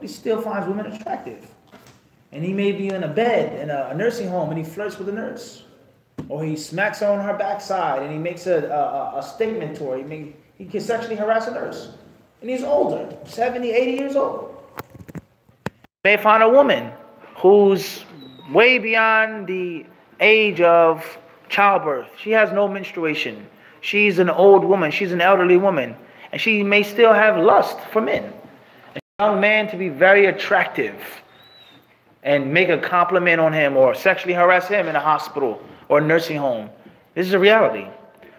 but he still finds women attractive. And he may be in a bed in a nursing home and he flirts with a nurse. Or he smacks her on her backside and he makes a statement to her. He can sexually harass a nurse. And he's older, 70, 80 years old. You may find a woman who's way beyond the age of childbirth. She has no menstruation. She's an old woman. She's an elderly woman. And she may still have lust for men. A young man to be very attractive and make a compliment on him or sexually harass him in a hospital or a nursing home. This is a reality.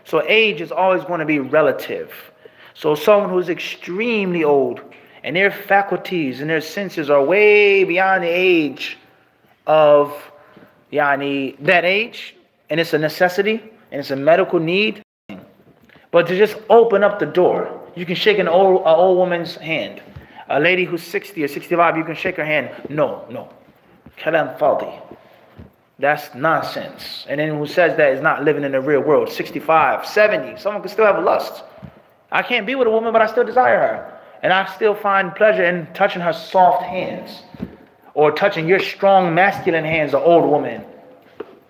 So age is always going to be relative. So someone who's extremely old and their faculties and their senses are way beyond the age of that age, and it's a necessity and it's a medical need. But to just open up the door, you can shake an old woman's hand. A lady who's 60 or 65, you can shake her hand. No. Kalam fadi. That's nonsense. And then who says that is not living in the real world. 65, 70, someone can still have a lust. I can't be with a woman, but I still desire her. And I still find pleasure in touching her soft hands. Or touching your strong masculine hands, an old woman.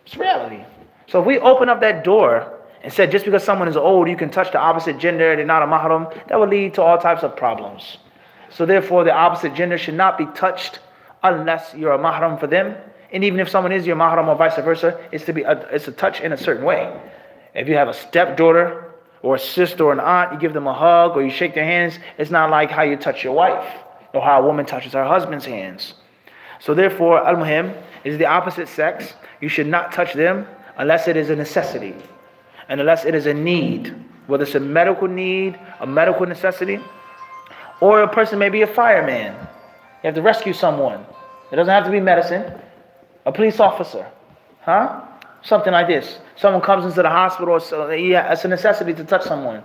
It's reality. So if we open up that door and said just because someone is old, you can touch the opposite gender, they're not a mahram, that will lead to all types of problems. So therefore, the opposite gender should not be touched unless you're a mahram for them. And even if someone is your mahram or vice versa, it's a touch in a certain way. If you have a stepdaughter or a sister or an aunt, you give them a hug or you shake their hands. It's not like how you touch your wife or how a woman touches her husband's hands. So therefore, al-muhim is the opposite sex. You should not touch them unless it is a necessity and unless it is a need, whether it's a medical need, a medical necessity, or a person may be a fireman. You have to rescue someone. It doesn't have to be medicine. A police officer, something like this. Someone comes into the hospital, so it's a necessity to touch someone.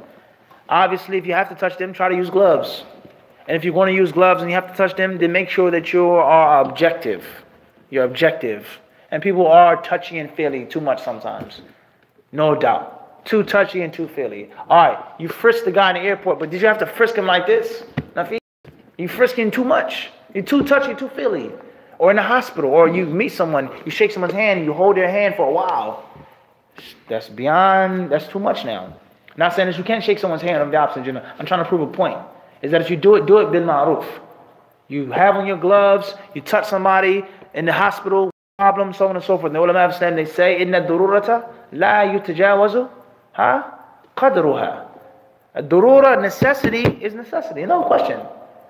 Obviously, if you have to touch them, try to use gloves. And if you're going to use gloves and you have to touch them, then make sure that you are objective. You're objective. And people are touchy and feely too much sometimes. No doubt. Too touchy and too feely. Alright, you frisked the guy in the airport, but did you have to frisk him like this? You frisking too much. You're too touchy, too feely. Or in the hospital, or you meet someone, you shake someone's hand, and you hold their hand for a while. That's too much now. Not saying that you can't shake someone's hand of the opposite gender. I'm trying to prove a point. Is that if you do it bil ma'ruf. You have on your gloves, you touch somebody in the hospital, problem, so on and so forth. The ulama of Islam, they say, إِنَّ الدُّرُورَةَ لَا يُتَجَاوَزُ قَدْرُهَا. A durura, necessity, is necessity, no question.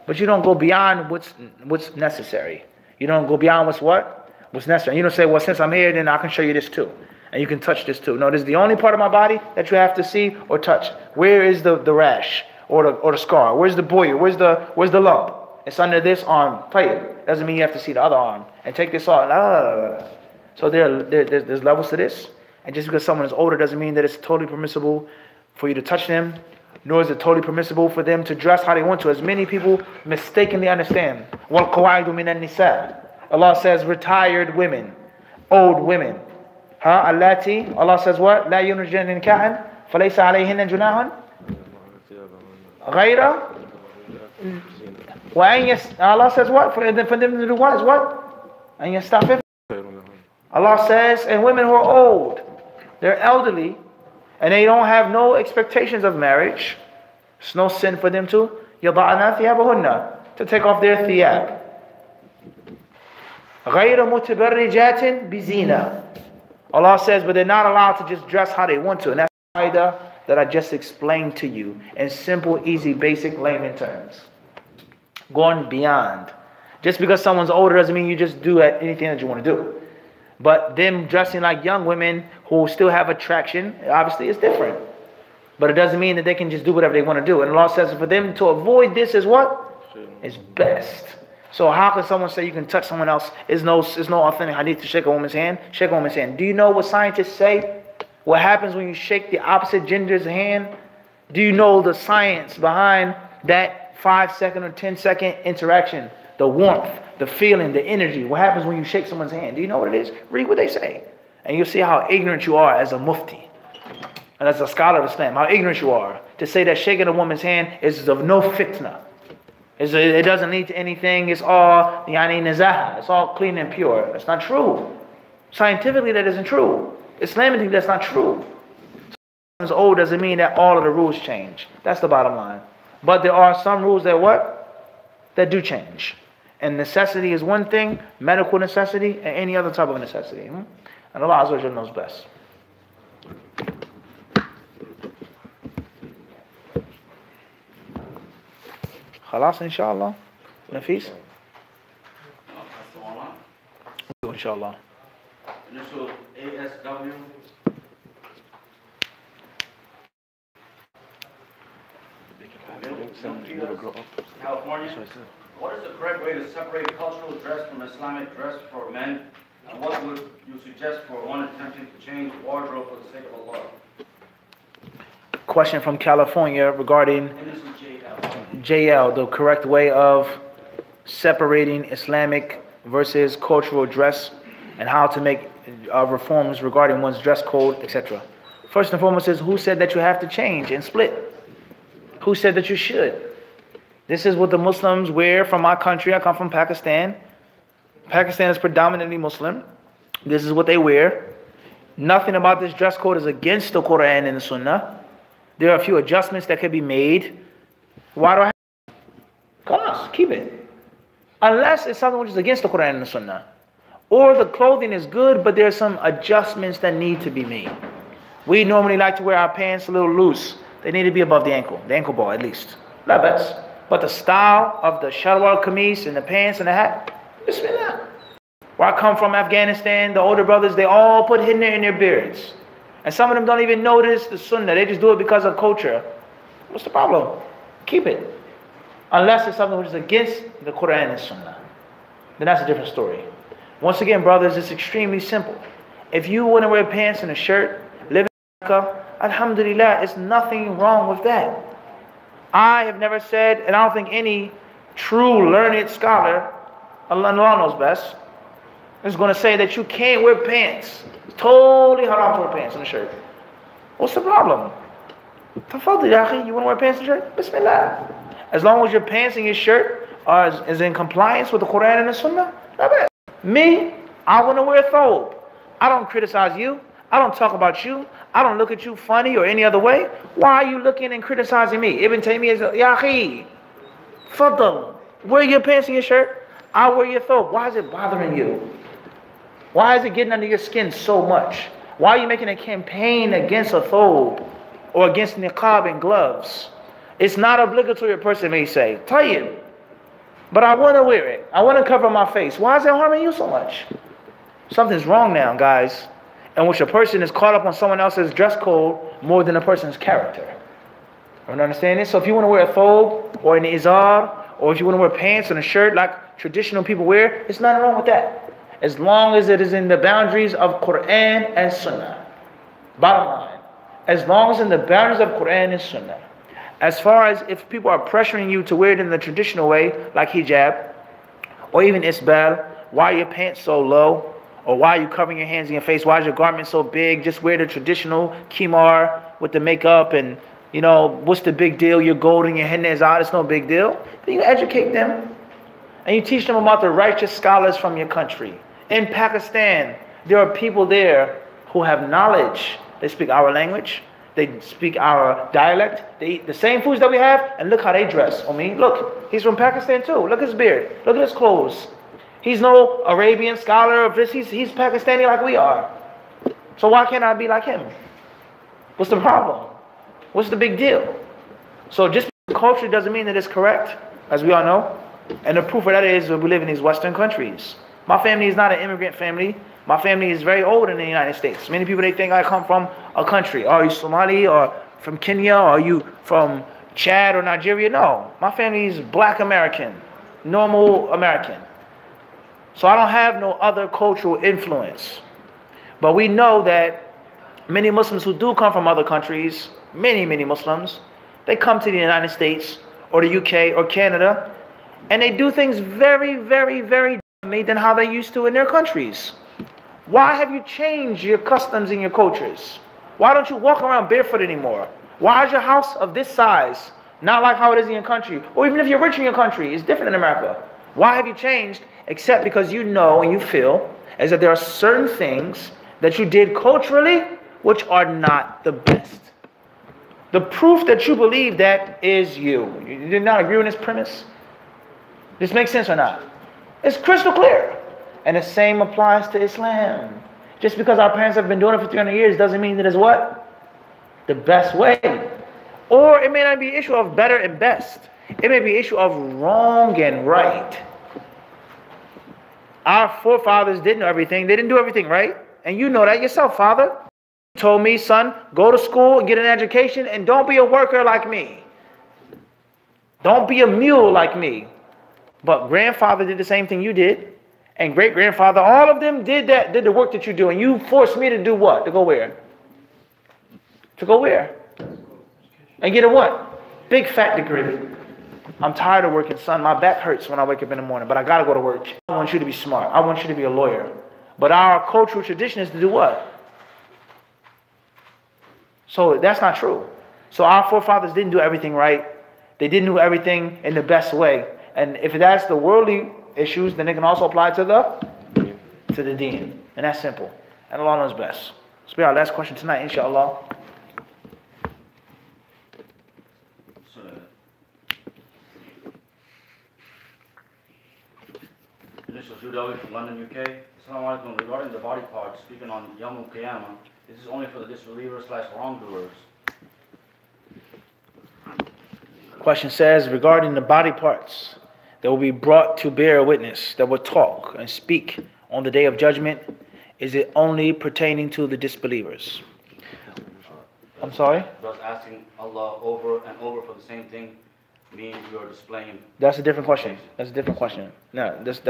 But you don't go beyond what's necessary. You don't go beyond what's necessary. You don't say, well, since I'm here, then I can show you this too. And you can touch this too. No, this is the only part of my body that you have to see or touch. Where is the rash or the scar? Where's the boil? Where's the lump? It's under this arm. Play it. Doesn't mean you have to see the other arm. And take this off. So there's levels to this. And just because someone is older doesn't mean that it's totally permissible for you to touch them. Nor is it totally permissible for them to dress how they want to. As many people mistakenly understand. وَالْقَوَائِدُ مِنَ النِّسَاءِ. Allah says retired women, old women. Allati, Allah says what? لَا يُنْجَنْ نِكَاحًا فَلَيْسَ عَلَيْهِنَّ جُنَاحًا غَيْرَ وَأَنْ Allah says what? For them to do what is what? أَنْ يَسْتَعْفِفْ. Allah says, and women who are old, they're elderly, and they don't have no expectations of marriage, it's no sin for them to يَضَعْنَا ثِيَابَهُنَّ, to take off their thiyab. غَيْرَ مُتَبَرِّجَاتٍ بِزِينَةٍ. Allah says, but they're not allowed to just dress how they want to. And that's the qaida that I just explained to you in simple, easy, basic layman terms. Going beyond. Just because someone's older doesn't mean you just do anything that you want to do. But them dressing like young women who still have attraction, obviously it's different. But it doesn't mean that they can just do whatever they want to do. And Allah says for them to avoid this is what? Is best. So how can someone say you can touch someone else? There's no authentic hadith to shake a woman's hand. Shake a woman's hand. Do you know what scientists say? What happens when you shake the opposite gender's hand? Do you know the science behind that 5-second or 10-second interaction? The warmth, the feeling, the energy. What happens when you shake someone's hand? Do you know what it is? Read what they say. And you'll see how ignorant you are as a mufti. And as a scholar of Islam. How ignorant you are. To say that shaking a woman's hand is of no fitna. It doesn't lead to anything. It's all yani nazaha. It's all clean and pure. That's not true. Scientifically, that isn't true. Islamically, that's not true. It's old doesn't mean that all of the rules change. That's the bottom line. But there are some rules that what? That do change. And necessity is one thing, medical necessity, and any other type of necessity. And Allah Azza wa Jalla knows best. خلاص إن شاء الله نفيس إن شاء الله initial ASW. California. What is the correct way to separate cultural dress from Islamic dress for men? And what would you suggest for one attempting to change wardrobe for the sake of Allah? Question from California regarding JL, the correct way of separating Islamic versus cultural dress and how to make reforms regarding one's dress code, etc. First and foremost is, who said that you have to change and split? Who said that you should? This is what the Muslims wear from my country. I come from Pakistan. Pakistan is predominantly Muslim. This is what they wear. Nothing about this dress code is against the Quran and the Sunnah. There are a few adjustments that can be made. Why do I have to? Come on, keep it. Unless it's something which is against the Quran and the Sunnah. Or the clothing is good, but there are some adjustments that need to be made. We normally like to wear our pants a little loose. They need to be above the ankle ball at least. Not best. But the style of the shalwar kameez and the pants and the hat, bismillah. Where I come from, Afghanistan, the older brothers, they all put hinna in their beards. And some of them don't even notice the sunnah. They just do it because of culture. What's the problem? Keep it. Unless it's something which is against the Quran and Sunnah. Then that's a different story. Once again, brothers, it's extremely simple. If you want to wear pants and a shirt, live in America, alhamdulillah, there's nothing wrong with that. I have never said, and I don't think any true learned scholar, Allah knows best, is going to say that you can't wear pants. It's totally haram to wear pants and a shirt. What's the problem? Tafadhal, ya akhi, you want to wear pants and shirt? Bismillah. As long as your pants and your shirt is in compliance with the Quran and the Sunnah, not bad. Me, I want to wear a thobe. I don't criticize you. I don't talk about you. I don't look at you funny or any other way. Why are you looking and criticizing me? Ibn Taymiyyah says, ya akhi, tafadhal, wear your pants and your shirt. I'll wear your thobe. Why is it bothering you? Why is it getting under your skin so much? Why are you making a campaign against a thobe or against niqab and gloves? It's not obligatory, a person may say, tayyib, but I want to wear it. I want to cover my face. Why is that harming you so much? Something's wrong now, guys, in which a person is caught up on someone else's dress code more than a person's character. You understand this? So if you want to wear a thobe or an izar, or if you want to wear pants and a shirt like traditional people wear, there's nothing wrong with that. As long as it is in the boundaries of Quran and Sunnah. Bottom line. As long as in the boundaries of Quran and Sunnah. As far as if people are pressuring you to wear it in the traditional way, like hijab, or even isbal, why are your pants so low? Or why are you covering your hands and your face? Why is your garment so big? Just wear the traditional kimar with the makeup and, you know, what's the big deal? Your gold and your henna is out. It's no big deal. Then you educate them. And you teach them about the righteous scholars from your country. In Pakistan, there are people there who have knowledge. They speak our language. They speak our dialect. They eat the same foods that we have. And look how they dress. I mean, look, he's from Pakistan too. Look at his beard. Look at his clothes. He's no Arabian scholar of this. He's Pakistani like we are. So why can't I be like him? What's the problem? What's the big deal? So just culture doesn't mean that it's correct, as we all know. And the proof of that is that we live in these Western countries. My family is not an immigrant family. My family is very old in the United States. Many people, they think I come from a country. Are you Somali or from Kenya? Or are you from Chad or Nigeria? No. My family is black American, normal American. So I don't have no other cultural influence. But we know that many Muslims who do come from other countries, many Muslims, they come to the United States or the UK or Canada, and they do things very differently than how they used to in their countries. Why have you changed your customs and your cultures? Why don't you walk around barefoot anymore? Why is your house of this size? Not like how it is in your country. Or even if you're rich in your country, it's different in America. Why have you changed? Except because you know and you feel as that there are certain things that you did culturally which are not the best. The proof that you believe that is you. You did not agree with this premise? This makes sense or not? It's crystal clear. And the same applies to Islam. Just because our parents have been doing it for 300 years doesn't mean that it's what? The best way. Or it may not be an issue of better and best. It may be an issue of wrong and right. Our forefathers didn't know everything. They didn't do everything right. And you know that yourself, Father. You told me, son, go to school and get an education and don't be a worker like me. Don't be a mule like me. But grandfather did the same thing you did. And great-grandfather, all of them did the work that you do. And you forced me to do what? To go where? To go where? And get a what? Big fat degree. I'm tired of working, son. My back hurts when I wake up in the morning, but I got to go to work. I want you to be smart. I want you to be a lawyer. But our cultural tradition is to do what? So that's not true. So our forefathers didn't do everything right. They didn't do everything in the best way. And if that's the worldly issues, then it can also apply to the deen. And that's simple. And Allah knows best. This will be our last question tonight, inshallah. From London, UK. Assalamu alaikum. Regarding the body parts, speaking on Yawm al-Qiyamah, this is only for the disbelievers/wrongdoers. Question says, regarding the body parts that will be brought to bear witness, that will talk and speak on the day of judgment, is it only pertaining to the disbelievers? I'm sorry? Does asking Allah over and over for the same thing mean you're displaying? That's a different question. That's a different question. No, that's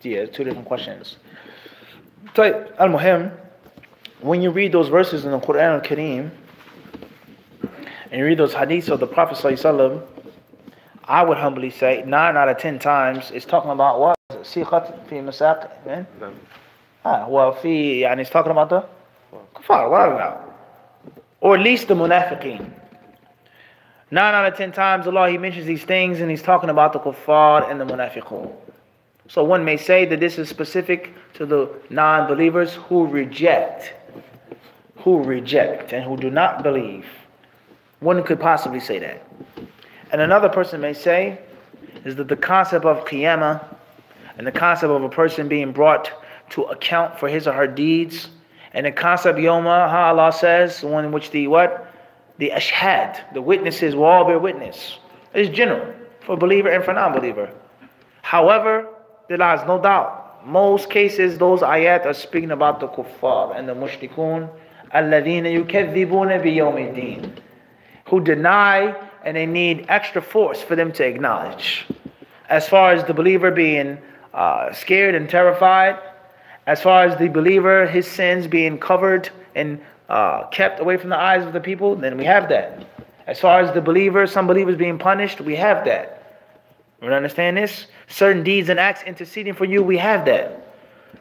yeah, two different questions. So, al-Muhim, when you read those verses in the Quran al-Kareem, and you read those hadiths of the Prophet ﷺ, I would humbly say 9 out of 10 times it's talking about what? Siqat fi masaq, man. Well, it's talking about the kuffar, what? Or at least the munafiqeen. 9 out of 10 times Allah, He mentions these things and He's talking about the kuffar and the munafiqun. So one may say that this is specific to the non-believers who reject and who do not believe. One could possibly say that. And another person may say is that the concept of qiyamah and the concept of a person being brought to account for his or her deeds, and the concept yawma, how Allah says, one in which the ashhad, the witnesses will all bear witness, is general for believer and for non-believer. However, there lies no doubt, most cases those ayat are speaking about the kuffar and the mushrikun, alladhina yukadhibuna biyawmiddin, who deny and they need extra force for them to acknowledge. As far as the believer being scared and terrified, as far as the believer, his sins being covered and kept away from the eyes of the people, then we have that. As far as the believer, some believers being punished, we have that. You understand this? Certain deeds and acts interceding for you, we have that.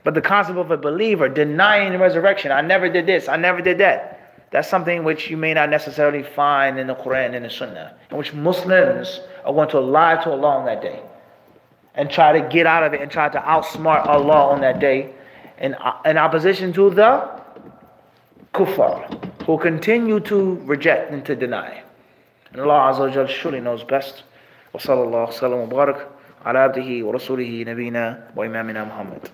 But the concept of a believer denying the resurrection, I never did this, I never did that, that's something which you may not necessarily find in the Quran and the Sunnah, in which Muslims are going to lie to Allah on that day and try to get out of it and try to outsmart Allah on that day in opposition to the kuffar, who continue to reject and to deny. And Allah Azza wa Jal surely knows best. Wa sallallahu sallam wa barak ala abdihi wa rasulihi nabina wa imamina Muhammad.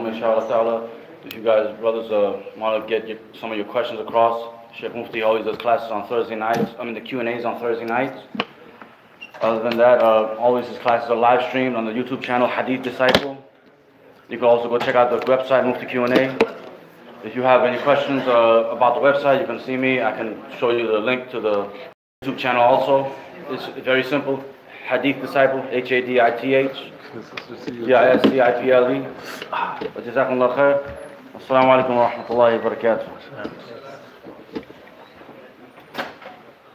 Inshallah, if you guys, brothers, want to get some of your questions across, Sheikh Mufti always does classes on Thursday nights. The Q&As on Thursday nights. Other than that, always his classes are live streamed on the YouTube channel HadithDisciple. You can also go check out the website Mufti Q&A. If you have any questions about the website, you can see me. I can show you the link to the YouTube channel also. It's very simple. HadithDisciple, HADITH. Yeah, SCIPLE. Jazakumullah khair. Assalamu alaikum wa rahmatullahi wa barakatuh.